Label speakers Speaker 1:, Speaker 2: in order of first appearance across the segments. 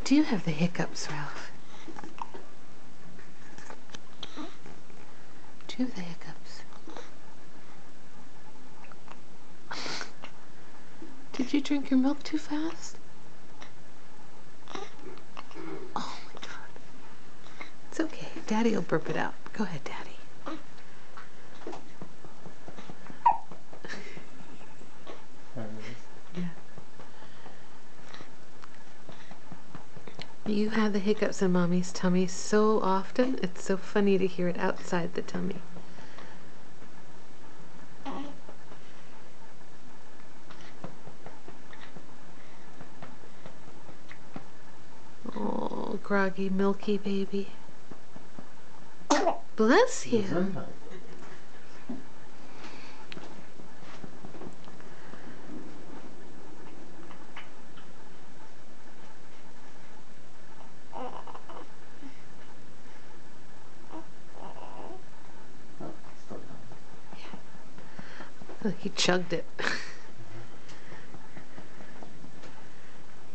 Speaker 1: do have the hiccups, Ralph. Do you have the hiccups? Did you drink your milk too fast? Oh my God. It's okay. Daddy will burp it out. Go ahead, Daddy. Yeah. You have the hiccups in Mommy's tummy so often, it's so funny to hear it outside the tummy. Oh, groggy, milky baby. Bless you. He chugged it.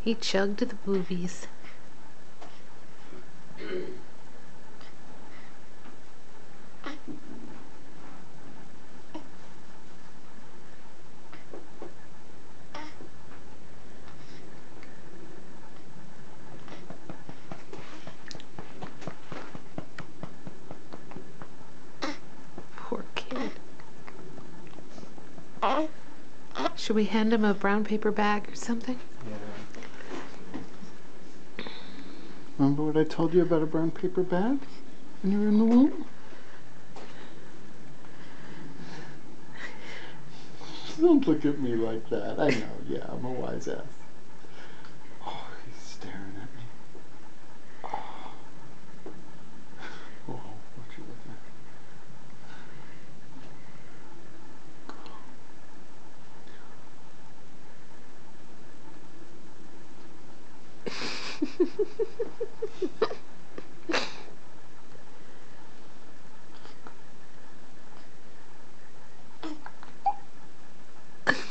Speaker 1: He chugged the boobies. Poor kid. Should we hand him a brown paper bag or something?
Speaker 2: Yeah. Remember what I told you about a brown paper bag when you were in the womb? Don't look at me like that. I know, yeah, I'm a wise ass. Oh, he's staring at me. Oh, what you looking at?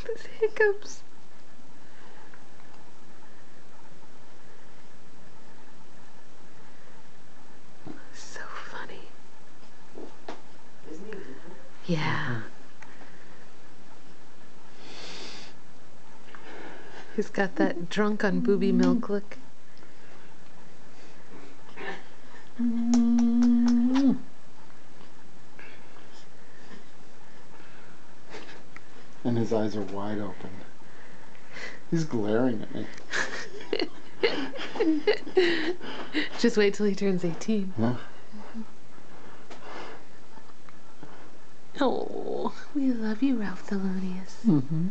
Speaker 1: Those hiccups. So funny. Yeah. He's got that drunk on booby milk look.
Speaker 2: And his eyes are wide open. He's glaring at me.
Speaker 1: Just wait till he turns 18.
Speaker 2: Yeah.
Speaker 1: Oh, we love you, Ralph Thelonious.
Speaker 2: Mm-hmm.